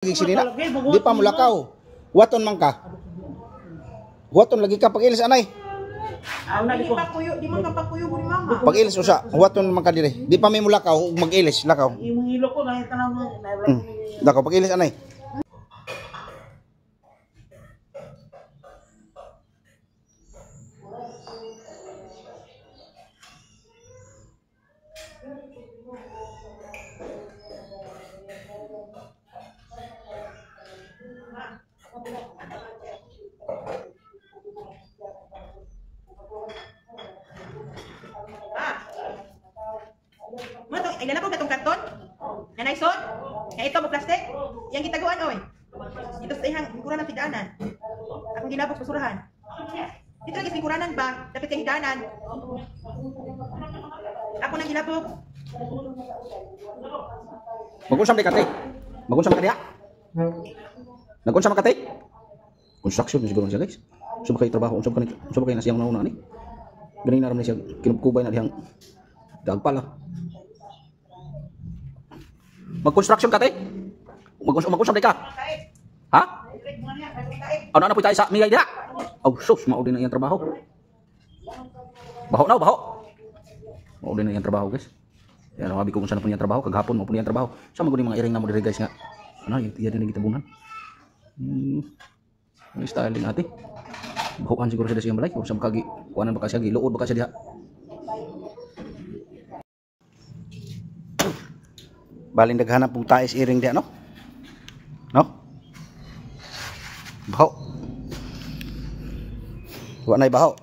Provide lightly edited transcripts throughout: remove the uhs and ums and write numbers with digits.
Sinina, di pa mulakaw. Waton man ka. Waton lagi ka pag-ilis anay. Di man ka pakuyo ni mama. Pag-ilis usa, waton man ka dire. Di pa may mulakaw, mag-ilis lakaw. Imong ilo ko na tanaw mo. Lakaw pag-ilis anay. Ay lalapog na itong karton? Nanay son? Kaya ito mo plastic? Yang gitaguan oy. Ito sa ihang lingkuranan tidanan. Akong ginabog sa basurahan. Dito lagi sa lingkuranan ba? Dapat yung hidanan. Ako nang ginabog. Magunsam di kate. Magunsam ka diha. Nagunsam ka kate. Construction siguro siya guys. Unsa ba kay trabaho? Unsa ba kay nasiyang nauna ni? Ganing naram ni siya kinubkubay na dihang dagpala. Mag-construction ka tay? Mag-construction ka? Ha? Ano na po tayo sa miyay diha? Oh, sus, mao din na iyang trabaho. Baho na, baho. Mao din na iyang trabaho, guys. Yan, mabi ko kung saan na po niyang trabaho. Kaghapon mo po niyang trabaho. Sa mga mga iring na mo dire, guys, nga. Ano, yung tiyan din na gitabungan. Yung style din natin. Bahoan siguro siya siyang balay. Kung saan makagi, kuanan baka siya, giluod baka siya diha. Baling daghanap po tayo iring di ano? No? Baho. Wa nay baho.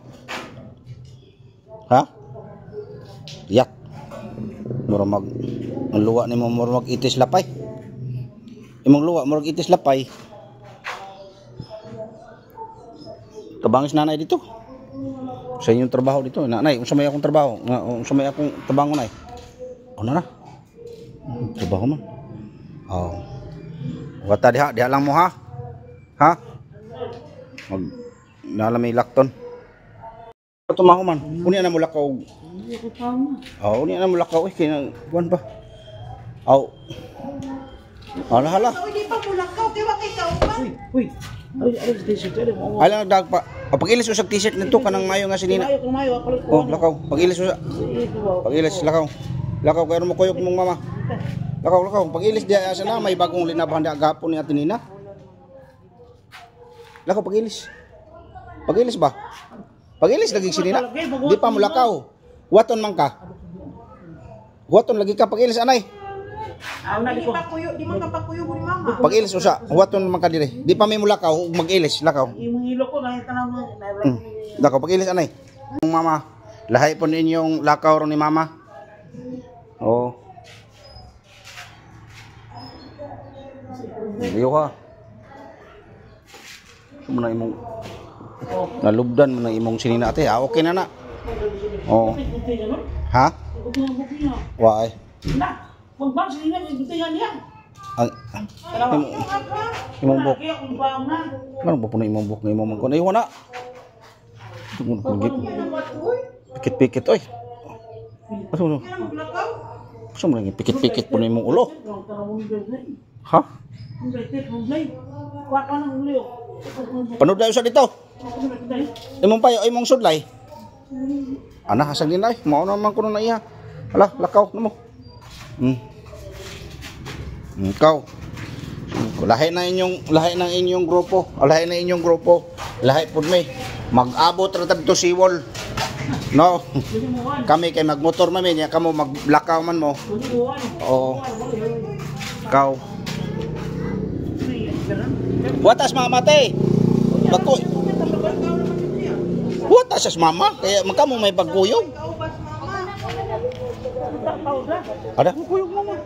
Ha? Yak. Murag mag ang luwa nimo murag itis lapay. Imong luwa murag itis lapay. Kabangis nanay dito. Sa inyong trabaho dito, nanay, unsa may akong trabaho? Unsa may akong trabaho nay? Ano na? Trabaho man. Oh. Wata diha lang mo ha. Ha? Mag nalamay lakton. Tumaho man. Uni na mo lakaw. Oh, uni na mo lakaw kay buwan ba? Aw. Hala hala. Di pa mo lakaw kay wa kay ka pa. Uy. Ay t-shirt dire mo. Ala dag pa. Pag-ilis usag t-shirt nito kanang mayo nga sinina. Oh, lakaw. Pag-ilis usa. Pag-ilis lakaw. Lakaw kay mo kuyog mong mama. Lakaw. Pag-ilis diya asa na may bagong linabahan di agapon ni Atinina. Lakaw pag-ilis. Pag-ilis ba? Pag-ilis lagi sinina. Di pa mo lakaw. Waton man ka. Waton lagi ka pag-ilis anay. Di man ka pakuyo ni mama. Pag-ilis usa. Waton man ka dire. Di pa may mulakaw mag-ilis lakaw. Imong ilo ko na tanaw mo. Lakaw pag-ilis anay. Mama, lahay po ninyong lakaw ron ni mama. Oh. Iyo ha. Muna imong nalubdan mo na imong sinina ate. Ah, okay na na. Oh. Ha? Why? Na, magbang sila ng gutingan niya. Imong buk. Ano ba po na imong buk na imong mangkon? Ayaw na. Pikit-pikit oy. Ano? Gusto mo lang pikit-pikit po na imong ulo. Ha? Panood na sa dito. Imong payo, imong sudlay. Ana, hasag din ay. Mao naman ko na iya. Hala, lakaw na mo. Ikaw. Lahi ng inyong grupo. Lahi na inyong grupo. Lahi pud may. Mag-abot ra tad to siwol. No. Kami kay magmotor man niya kamo maglakaw man mo. Oo. Ikaw. Watas mama te. Bago. Watas as mama kaya magkamo may pagkuyog. Ada kuyog mama.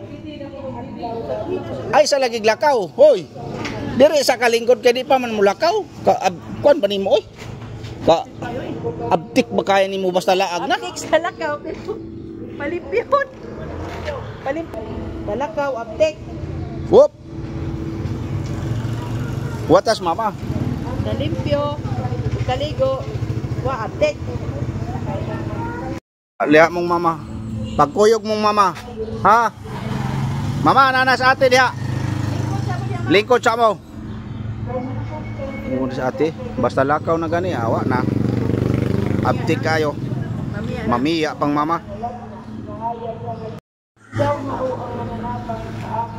Ay sa lagi lakaw. Hoy. Dire sa kalingkod kay di pa man mulakaw. Kuan pa nimo oy. Ka abtik ba kaya nimo basta laag na? Abtik sa lakaw. Palipyon. Balakaw, abtik. Whoop. Watas mama. Nalimpyo, kaligo, wa abtik. Liha mong mama. Pagkuyog mong mama. Ha? Mama, nanas ate diha. Lingkod sa mo. Muna sa ate. Basta lakaw na gani, awa na. Abtik kayo. Mamiya pang mama.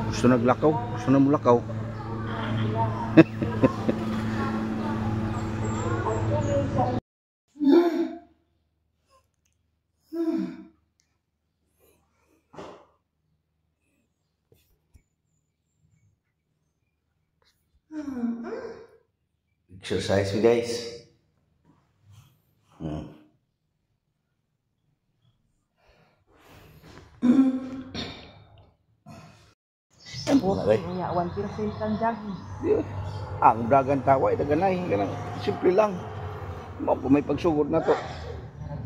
Gusto naglakaw. Gusto na mulakaw. Exercise me guys. Yawan percent ang jogging. Ang dagan taway daganay kanang simple lang. May pagsugod na to.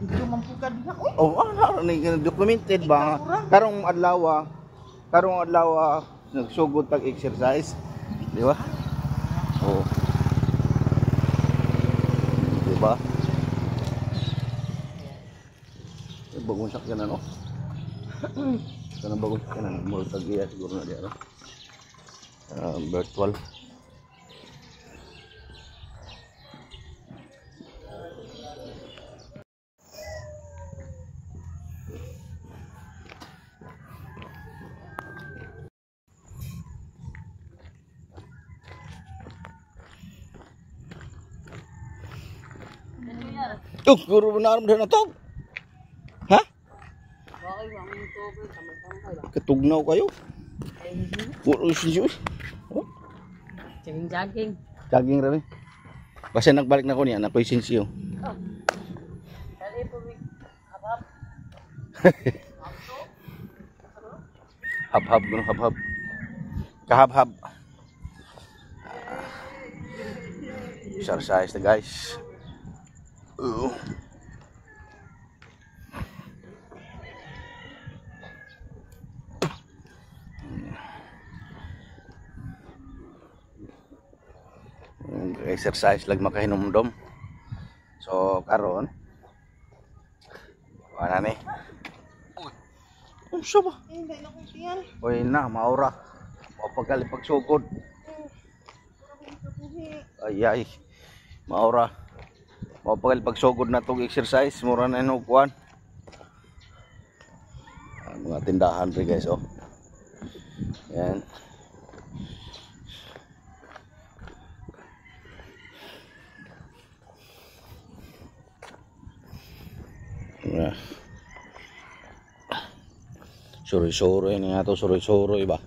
Video mampukad diha. Uy, Oh, ano ni documented ba? Karong adlaw nagsugod tag exercise, di ba? Oh. Di ba? Bagong sakyanan no? Kanang bagong sakyanan mo tag iya siguro na di ano. Virtual. Guru benar na to. Ha? Ketugnaw kayo? Puro siyo. jogging. Jogging rami. Basta nagbalik na ko niya, nakoy sinsiyo. Dali po habab. Hab-hab gano hab-hab. Kahab-hab. Exercise na guys. Exercise lag makahinumdom. So karon wala ni. Unsa ba? Hindi na kong tiyan. Oy na maura. O pagkali pagsugod. Ay maura. O pagkali pagsugod na tong exercise mura na inukuan. Mga tindahan ri guys oh. Yan. Suri-suri ni ato suri-suri ba.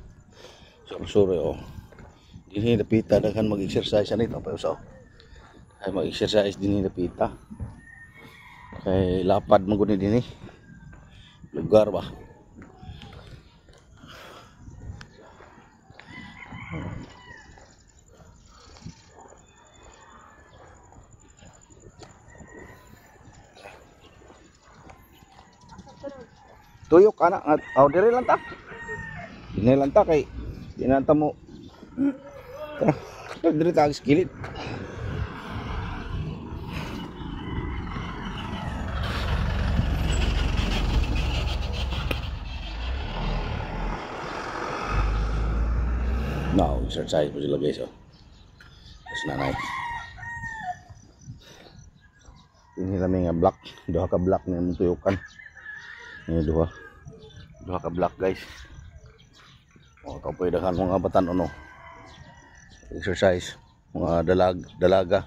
Suri-suri oh. Dinhi dapita daghan mag-exercise ani to pa usaw. Ay mag-exercise dinhi dapita. Kay lapad man gud dinhi. Lugar ba. Tuyok anak aw dire lang ta. Dili lang ta kay dinanta mo. Dire ta skillet. Now, exercise po sila guys oh. Tapos nanay. Ini kami nga block, duha ka block na yung tuyukan. Ini duha ka block guys. O kapoy daghan mga batan ano. Exercise mga dalaga.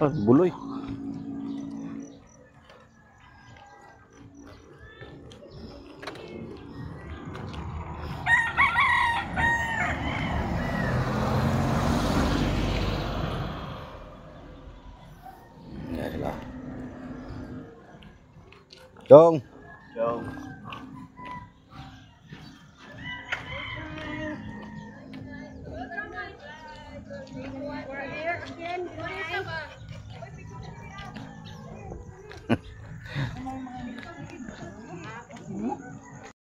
Buloy. Dong.